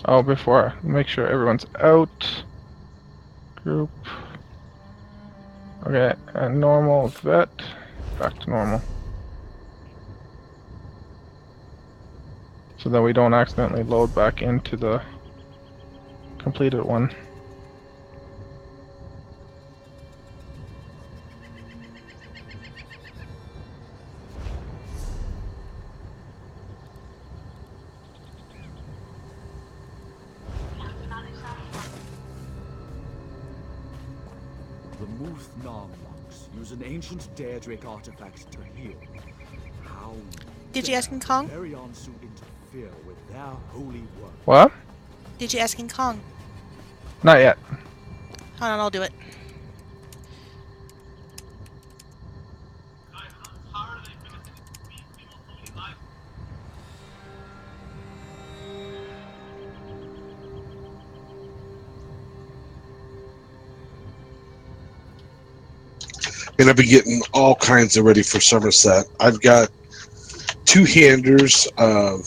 Oh, before, make sure everyone's out. Group. Okay, and normal vet. Back to normal. So that we don't accidentally load back into the completed one. The Muth-Nam monks use an ancient Daedric artifact to heal. How Did you ask King Kong? very Onsu interfere with their holy work? What? Did you ask King Kong? Not yet. Hold on, I'll do it. Gonna be getting all kinds of ready for Somerset. I've got two-handers of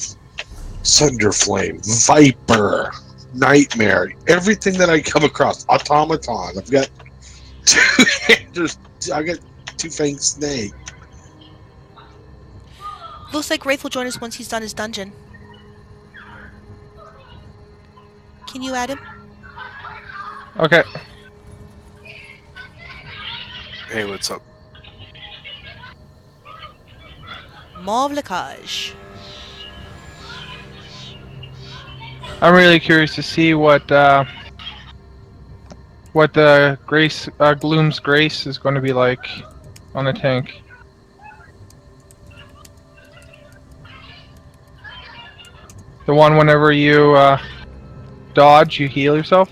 Sunderflame, Viper, Nightmare, everything that I come across. Automaton. I've got two-handers. I got two-fanged snake. Looks like Wraith will join us once he's done his dungeon. Can you add him? Okay. Hey, what's up? Mauve Lacage. I'm really curious to see what the Grace Gloom's Grace is going to be like on a tank. The one whenever you dodge, you heal yourself.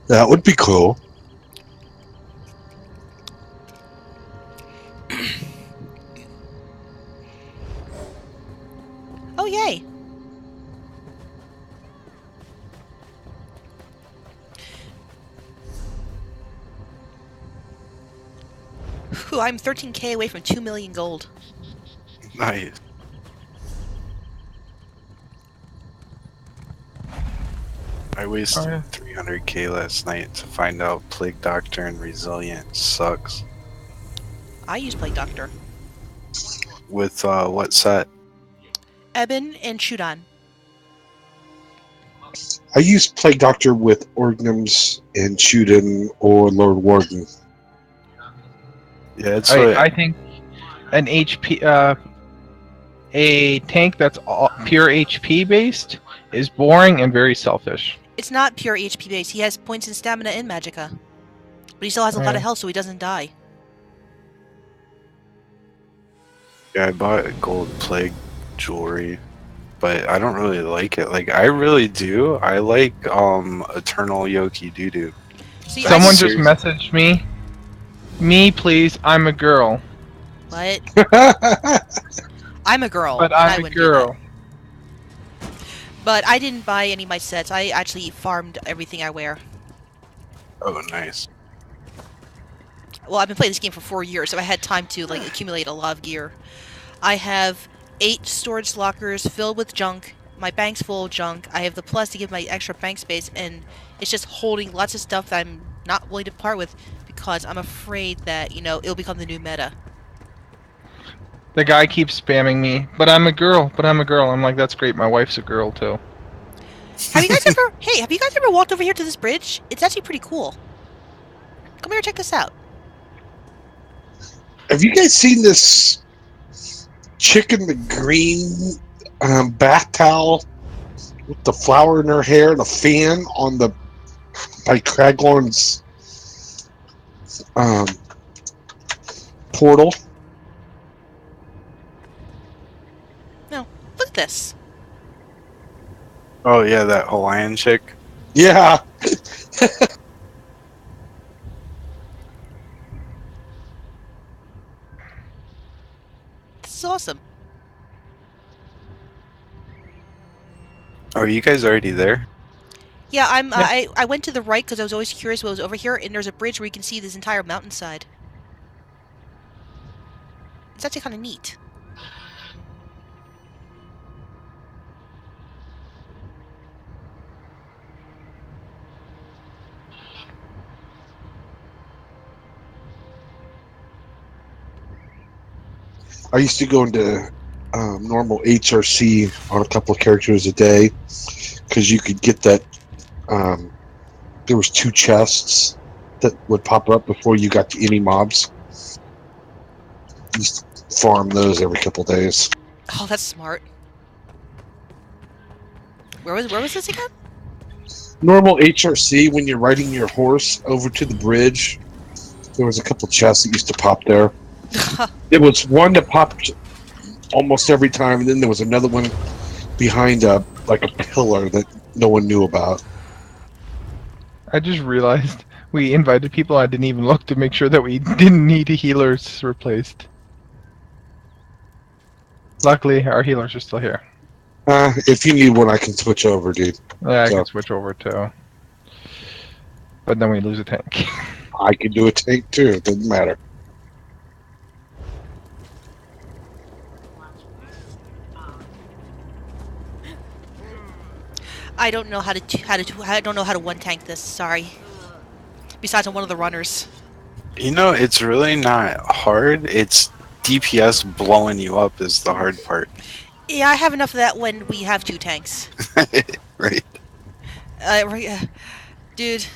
That would be cool. Oh, yay! Whew, I'm 13k away from 2 million gold. Nice. I wasted Oh, yeah. 300k last night to find out Plague Doctor and Resilient sucks. I use Plague Doctor. With what set? Eben and Shudan. I use Plague Doctor with Orgnums and Shuden or Lord Warden. Yeah, it's what I think an HP a tank that's all pure HP based is boring and very selfish. It's not pure HP based. He has points in stamina and magicka. But he still has a lot of health, so he doesn't die. yeah, I bought gold plague jewelry, but I don't really like it. Like I really do. I like Eternal Yoki Doodoo. See, Someone I just messaged me. Me, please. I'm a girl. What? I'm a girl. But and I I'm a wouldn't do that. girl. But I didn't buy any of my sets. I actually farmed everything I wear. Oh, nice. Well, I've been playing this game for 4 years, so I had time to like accumulate a lot of gear. I have 8 storage lockers filled with junk. My bank's full of junk. I have the plus to give my extra bank space, and it's just holding lots of stuff that I'm not willing to part with because I'm afraid that, you know, it'll become the new meta. The guy keeps spamming me. But I'm a girl. But I'm a girl. I'm like, that's great. My wife's a girl too. Have you guys ever... Hey, have you guys ever walked over here to this bridge? It's actually pretty cool. Come here, check this out. Have you guys seen this chick in the green bath towel with the flower in her hair and a fan on the by Craglorn's portal? No, look at this. Oh yeah, that Hawaiian chick. Yeah. This is awesome. Oh, are you guys already there? Yeah, I'm. Yeah. I went to the right because I was always curious what was over here, and there's a bridge where you can see this entire mountainside. It's actually kind of neat. I used to go into normal HRC on a couple of characters a day because you could get that. There was 2 chests that would pop up before you got to any mobs. Used to farm those every couple of days. Oh, that's smart. Where was this again? Normal HRC, when you're riding your horse over to the bridge, there was a couple chests that used to pop there. There was one that popped almost every time, and then there was another one behind a pillar that no one knew about. I just realized we invited people. I didn't even look to make sure that we didn't need healers replaced. Luckily, our healers are still here. If you need one, I can switch over, dude. Yeah, I So- can switch over too. But then we lose a tank. I can do a tank too. It doesn't matter. I don't know how to one tank this. Sorry. Besides, I'm one of the runners. You know, it's really not hard. It's DPS blowing you up is the hard part. Yeah, I have enough of that when we have 2 tanks. Right. Dude.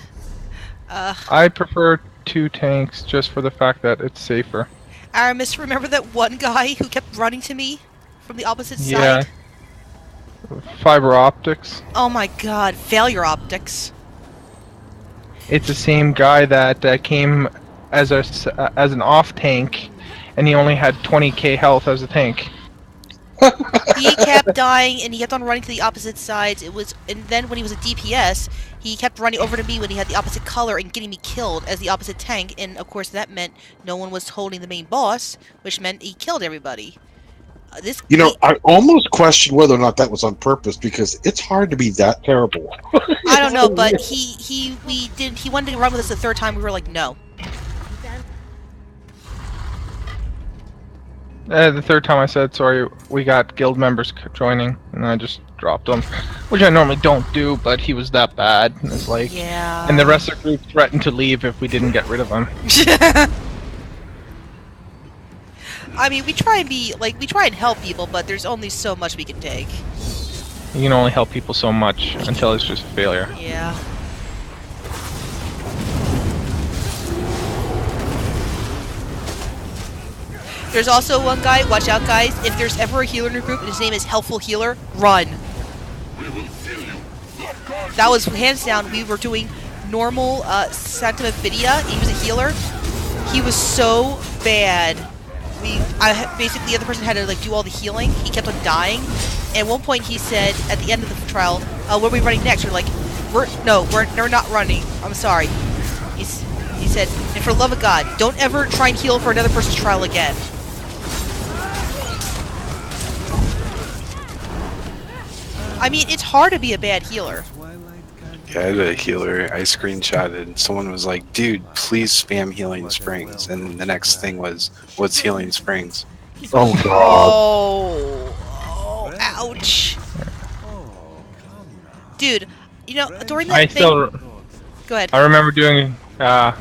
I prefer 2 tanks just for the fact that it's safer. Aramis, remember that one guy who kept running to me from the opposite Yeah. side? Fiber optics. Oh my god, failure optics. It's the same guy that came as an off tank, and he only had 20k health as a tank. He kept dying, and he kept on running to the opposite sides. And then when he was a DPS, he kept running over to me when he had the opposite color and getting me killed as the opposite tank. And of course, that meant no one was holding the main boss, which meant he killed everybody. I almost question whether or not that was on purpose because it's hard to be that terrible. I don't know, but he wanted to run with us the 3rd time. We were like, no. The 3rd time I said sorry, we got guild members joining, and I just dropped them, which I normally don't do, but he was that bad. And it's like, Yeah. and the rest of the group threatened to leave if we didn't get rid of him. I mean, we try and help people, but there's only so much we can take. You can only help people so much until it's just a failure. Yeah. There's also one guy, watch out guys, if there's ever a healer in your group and his name is Helpful Healer, run. That was hands down, we were doing normal Santa Ophidia, he was a healer. He was so bad. Basically the other person had to do all the healing. He kept on dying. And at one point he said at the end of the trial, "Where are we running next?" We're like, "We're not running. I'm sorry." He said, "And for the love of God, don't ever try and heal for another person's trial again." I mean, it's hard to be a bad healer. Yeah, I had a healer. I screenshotted. Someone was like, "Dude, please spam healing springs." And the next thing was, "What's healing springs?" Oh god. Oh, ouch. Dude, during that thing... Go ahead. I remember doing, I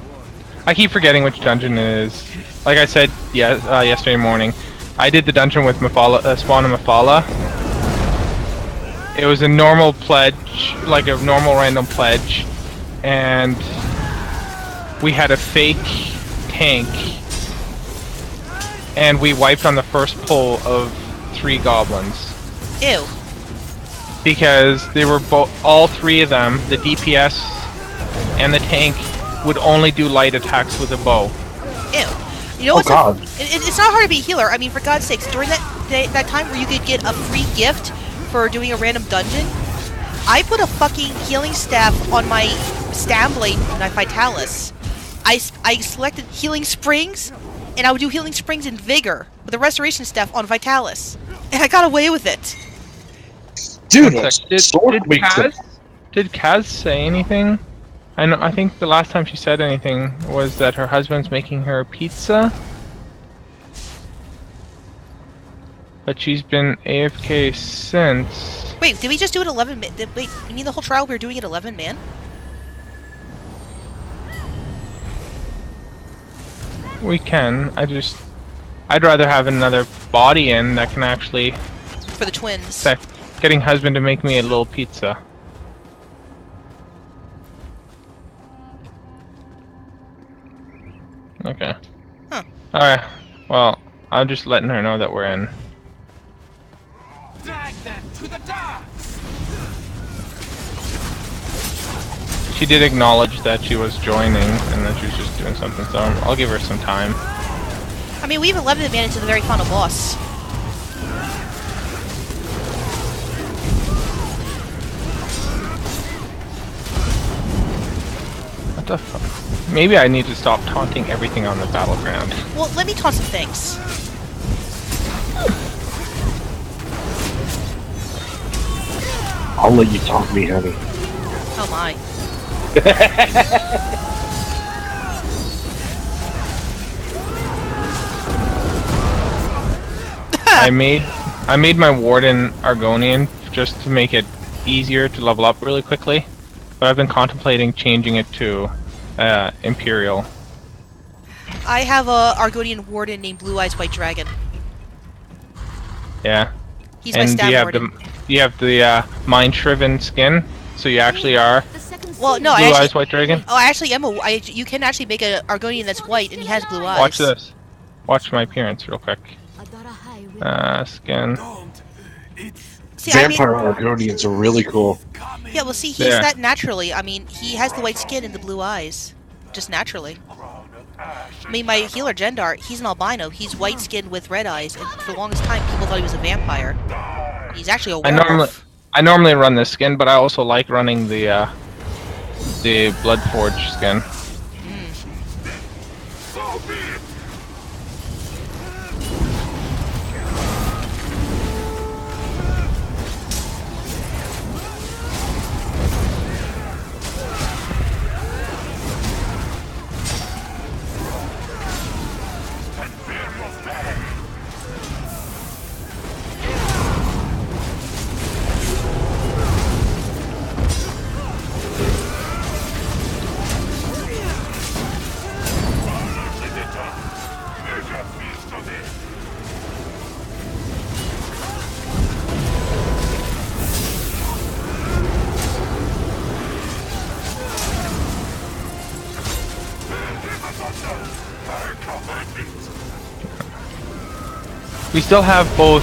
keep forgetting which dungeon it is. Like I said yesterday morning, I did the dungeon with Spawn and Mafala. It was a normal pledge, like a normal random pledge, and we had a fake tank, and we wiped on the first pull of 3 goblins. Ew. Because they were all 3 of them, the DPS and the tank, would only do light attacks with a bow. Ew. You know what's God. It's not hard to be a healer. I mean, for God's sakes, during that time where you could get a free gift for doing a random dungeon, I put a fucking healing staff on my stab blade in my Vitalis. I selected healing springs, and I would do healing springs in Vigor with a restoration staff on Vitalis, and I got away with it. Dude, Did Kaz say anything? I think the last time she said anything was that her husband's making her pizza. But she's been AFK since. Wait, did we just do it 11 man? Wait, you mean the whole trial we were doing it 11 man? We can. I'd rather have another body in that can actually For the twins. say, getting husband to make me a little pizza. Okay. Huh. Alright. Well, I'm just letting her know that we're in. Drag them to the docks! She did acknowledge that she was joining and that she was just doing something, so I'll give her some time. I mean, we even left the man into the very final boss. What the fuck? Maybe I need to stop taunting everything on the battleground. Well, let me taunt some things. I'll let you taunt me, honey. Oh my. I made my Warden Argonian just to make it easier to level up really quickly, but I've been contemplating changing it to Imperial. I have a Argonian warden named Blue Eyes White Dragon. Yeah. He's my And stab warden. you have the Mind Shriven skin, so you actually are Well, no, Blue I Eyes actually, White Dragon. oh, I actually am you can actually make an Argonian that's white and he has blue eyes. Watch this. Watch my appearance real quick. Skin. See, I mean, Vampire Argonians are really cool. yeah, well, see, he's Yeah. that naturally. I mean, he has the white skin and the blue eyes, just naturally. I mean, my healer Gendar, he's an albino. He's white skinned with red eyes, and for the longest time, people thought he was a vampire. He's actually a werewolf. I normally run this skin, but I also like running the Bloodforge skin. We still have both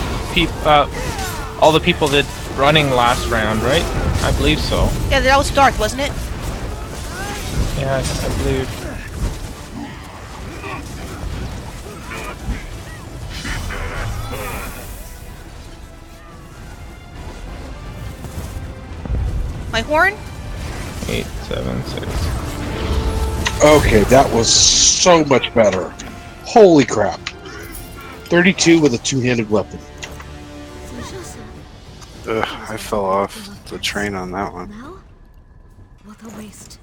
all the people that running last round, right? I believe so. Yeah, that was Darth, wasn't it? Yeah, I believe. My horn? 8, 7, 6. Okay, that was so much better. Holy crap. 32 with a two-handed weapon. Ugh, I fell off the train on that one. What a waste.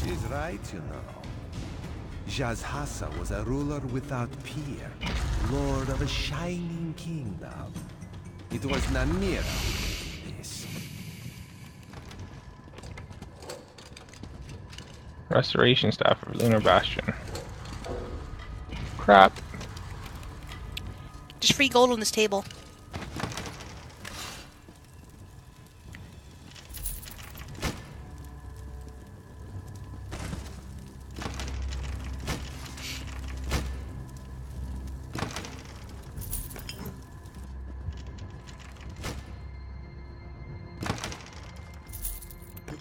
She's right, you know. Jazhassa was a ruler without peer, lord of a shining kingdom. It was Namira who did this. Restoration staff of Lunar Bastion. Crap. Just free gold on this table.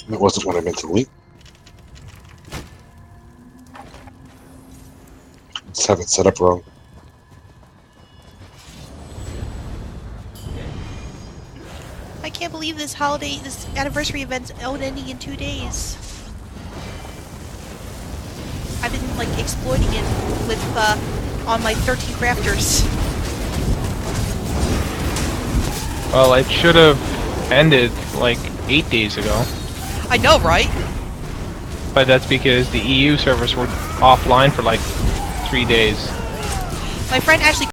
That wasn't what I meant to link. Let's have it set up wrong. I can't believe this anniversary event's ending in 2 days. I've been, like, exploiting it with, on my 13 crafters. Well, it should have ended like 8 days ago. I know, right? But that's because the EU servers were offline for like 3 days. My friend actually